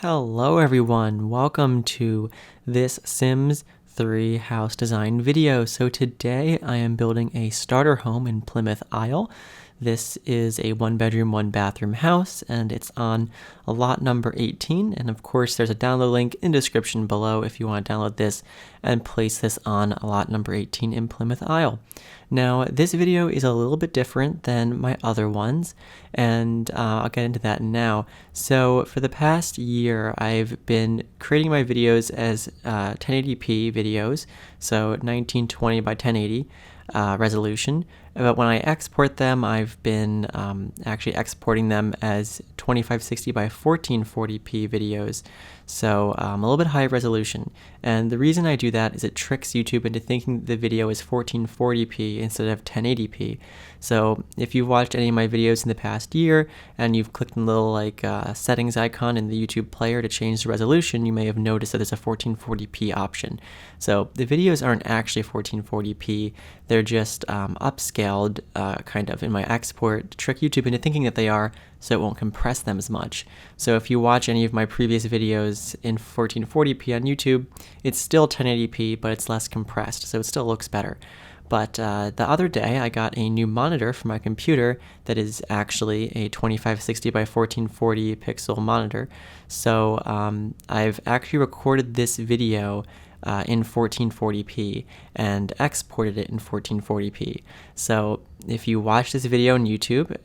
Hello everyone, welcome to this Sims 3 house design video. So today I am building a starter home in Plymouth Isle. This is a 1-bedroom, 1-bathroom house, and it's on lot number 18. And of course, there's a download link in the description below if you want to download this and place this on lot number 18 in Plymouth Isle. Now, this video is a little bit different than my other ones, and I'll get into that now. So for the past year, I've been creating my videos as 1080p videos, so 1920 by 1080 resolution. But when I export them, I've been actually exporting them as 2560 by 1440p videos, so a little bit higher resolution. And the reason I do that is it tricks YouTube into thinking the video is 1440p instead of 1080p. So if you've watched any of my videos in the past year and you've clicked on the little settings icon in the YouTube player to change the resolution, you may have noticed that there's a 1440p option. So the videos aren't actually 1440p, they're just upscaled kind of in my export to trick YouTube into thinking that they are, so it won't compress them as much. So if you watch any of my previous videos in 1440p on YouTube, it's still 1080p, but it's less compressed, so it still looks better. But the other day, I got a new monitor for my computer that is actually a 2560 by 1440 pixel monitor. So I've actually recorded this video in 1440p and exported it in 1440p. So if you watch this video on YouTube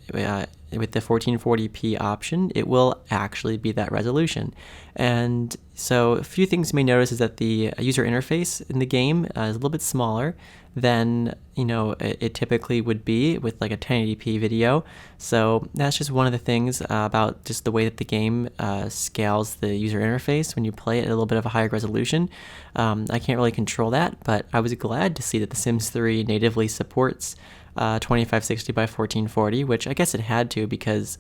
with the 1440p option, it will actually be that resolution. And so a few things you may notice is that the user interface in the game is a little bit smaller than it typically would be with like a 1080p video. So that's just one of the things about just the way that the game scales the user interface when you play it at a little bit of a higher resolution. I can't really control that, but I was glad to see that The Sims 3 natively supports 2560 by 1440, which I guess it had to because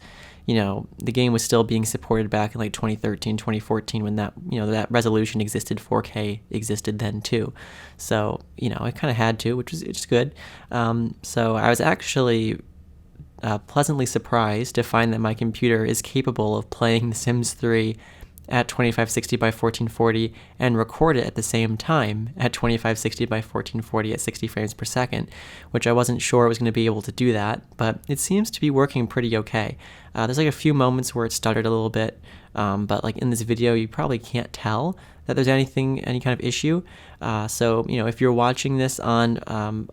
the game was still being supported back in like 2013, 2014 when that that resolution existed. 4K existed then too, so it kind of had to, which is good. So I was actually pleasantly surprised to find that my computer is capable of playing The Sims 3 at 2560 by 1440 and record it at the same time at 2560 by 1440 at 60 frames per second, which I wasn't sure it was going to be able to do that, but it seems to be working pretty okay. There's like a few moments where it stuttered a little bit, but like in this video you probably can't tell that there's any kind of issue. So if you're watching this on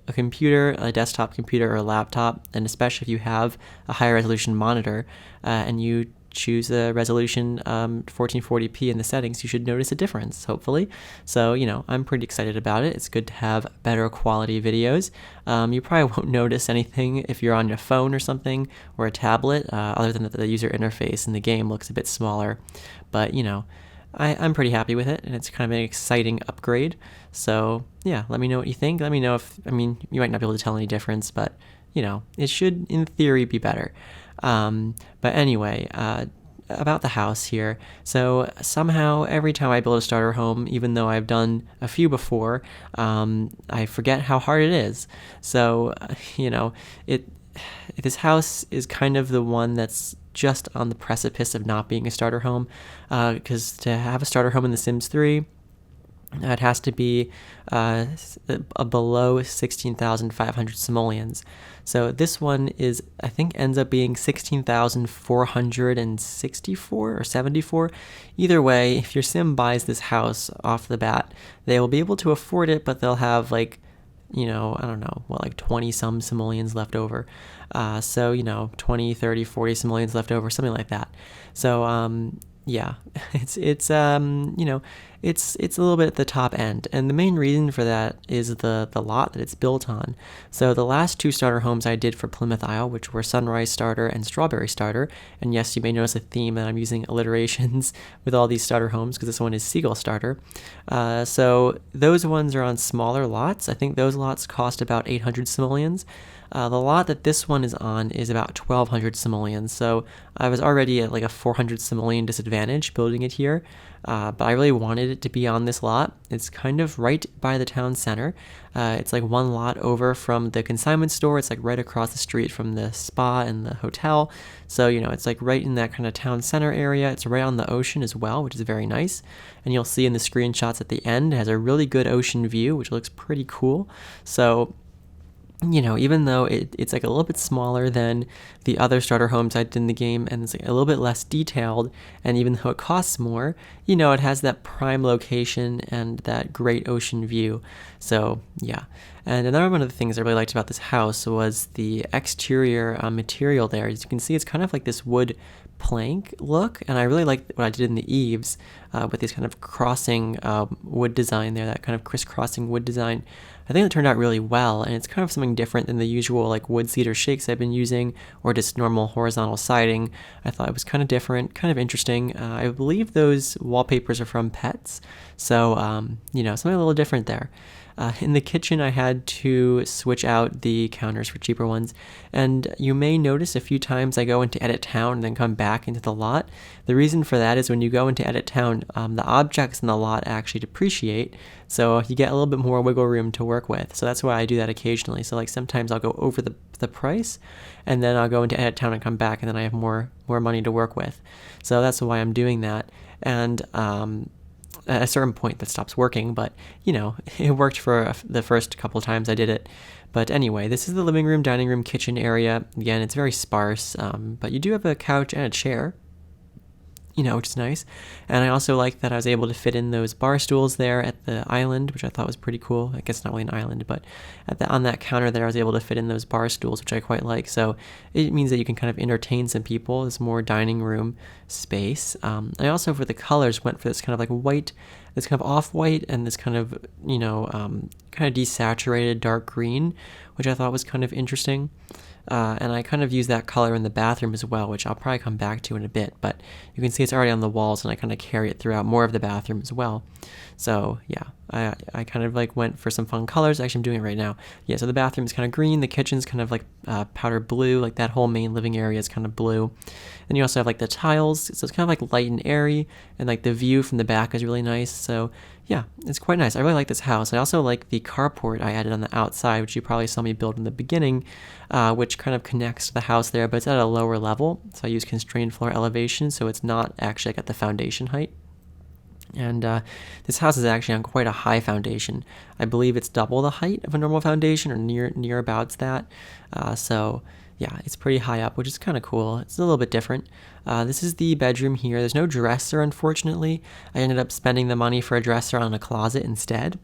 a computer, a desktop computer or a laptop, and especially if you have a higher resolution monitor and you choose the resolution 1440p in the settings, you should notice a difference, hopefully. So I'm pretty excited about it. It's good to have better quality videos. You probably won't notice anything if you're on your phone or something or a tablet, other than that the user interface in the game looks a bit smaller, but I'm pretty happy with it, and it's kind of an exciting upgrade. So yeah, let me know what you think. Let me know if, you might not be able to tell any difference, but it should in theory be better. But anyway, about the house here. So somehow every time I build a starter home, even though I've done a few before, I forget how hard it is. So, this house is kind of the one that's just on the precipice of not being a starter home, because to have a starter home in The Sims 3, it has to be below 16,500 simoleons. So this one I think ends up being 16,464 or 74. Either way, if your sim buys this house off the bat, they will be able to afford it, but they'll have like, I don't know, like 20 some simoleons left over. So 20, 30, 40 simoleons left over, something like that. So yeah, it's a little bit at the top end, and the main reason for that is the lot that it's built on. So the last two starter homes I did for Plymouth Isle, which were Sunrise Starter and Strawberry Starter, and yes, you may notice a theme that I'm using alliterations with all these starter homes because this one is Seagull Starter. So those ones are on smaller lots. I think those lots cost about 800 simoleons. The lot that this one is on is about 1,200 simoleons, so I was already at like a 400 simoleon disadvantage building it here, but I really wanted it to be on this lot. It's kind of right by the town center. It's like one lot over from the consignment store. It's like right across the street from the spa and the hotel. So, it's like right in that kind of town center area. It's right on the ocean as well, which is very nice. And you'll see in the screenshots at the end, it has a really good ocean view, which looks pretty cool. So, even though it's like a little bit smaller than the other starter homes I did in the game, and it's like a little bit less detailed, and even though it costs more, it has that prime location and that great ocean view. So yeah. And another one of the things I really liked about this house was the exterior material there. As you can see, it's kind of like this wood plank look, and I really like what I did in the eaves with this kind of crossing wood design there, that kind of crisscrossing wood design. I think it turned out really well, and it's kind of something different than the usual like wood cedar shakes I've been using, or just normal horizontal siding. I thought it was kind of different, kind of interesting. I believe those wallpapers are from Pets, so something a little different there. In the kitchen, I had to switch out the counters for cheaper ones, and you may notice a few times I go into Edit Town and then come back into the lot. The reason for that is when you go into Edit Town, the objects in the lot actually depreciate, so you get a little bit more wiggle room to work with. So that's why I do that occasionally. So like sometimes I'll go over the price, and then I'll go into Edit Town and come back, and then I have more money to work with. So that's why I'm doing that. And at a certain point that stops working, but it worked for the first couple of times I did it. But anyway, this is the living room, dining room, kitchen area. Again, it's very sparse, but you do have a couch and a chair, which is nice. And I also like that I was able to fit in those bar stools there at the island, which I thought was pretty cool. I guess not really an island, but on that counter there, I was able to fit in those bar stools, which I quite like. So it means that you can kind of entertain some people. There's more dining room space. I also, for the colors, went for this kind of like white, this kind of off-white, and this kind of, kind of desaturated dark green, which I thought was kind of interesting. And I kind of use that color in the bathroom as well, which I'll probably come back to in a bit, but you can see it's already on the walls, and I kind of carry it throughout more of the bathroom as well. So yeah, I kind of like went for some fun colors. Actually, I'm doing it right now. Yeah, so the bathroom is kind of green, the kitchen's kind of like powder blue, like that whole main living area is kind of blue. And you also have like the tiles, so it's kind of like light and airy, and like the view from the back is really nice. So yeah, it's quite nice. I really like this house. I also like the carport I added on the outside, which you probably saw me build in the beginning, which kind of connects to the house there, but it's at a lower level. So I use constrained floor elevation, so it's not actually like at the foundation height. And this house is actually on quite a high foundation. I believe it's double the height of a normal foundation, or near abouts that. So yeah, it's pretty high up, which is kind of cool. It's a little bit different. This is the bedroom here. There's no dresser, unfortunately. I ended up spending the money for a dresser on a closet instead,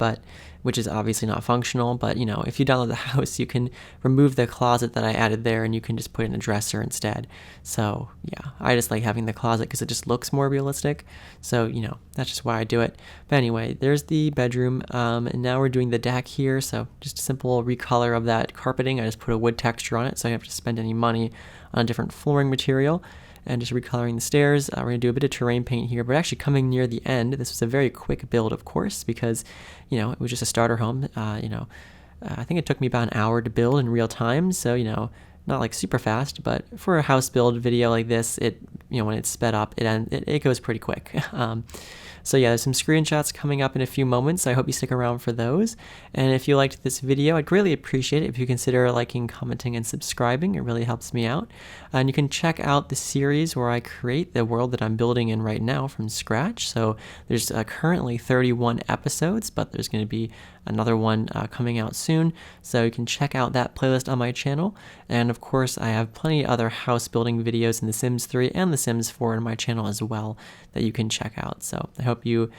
which is obviously not functional. But if you download the house, you can remove the closet that I added there, and you can just put in a dresser instead. So yeah, I just like having the closet because it just looks more realistic. So that's just why I do it. But anyway, there's the bedroom, and now we're doing the deck here. So just a simple recolor of that carpeting. I just put a wood texture on it, so I don't have to spend any money on a different flooring material. And just recoloring the stairs. We're going to do a bit of terrain paint here, but actually coming near the end, this was a very quick build, of course, because, it was just a starter home. I think it took me about an hour to build in real time, so, not like super fast, but for a house build video like this, when it's sped up, it goes pretty quick. So yeah, there's some screenshots coming up in a few moments, so I hope you stick around for those. And if you liked this video, I'd greatly appreciate it if you consider liking, commenting, and subscribing. It really helps me out. And you can check out the series where I create the world that I'm building in right now from scratch. So there's currently 31 episodes, but there's going to be another one coming out soon, so you can check out that playlist on my channel. And of course, I have plenty of other house building videos in The Sims 3 and The Sims 4 on my channel as well that you can check out. So I hope you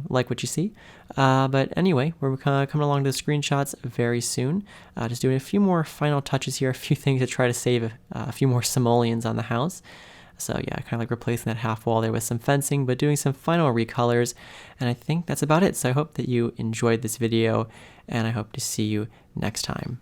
like what you see. But anyway, we're coming along to the screenshots very soon. Just doing a few more final touches here, a few things to try to save a few more simoleons on the house. So yeah, kind of like replacing that half wall there with some fencing, but doing some final recolors. And I think that's about it. So I hope that you enjoyed this video, and I hope to see you next time.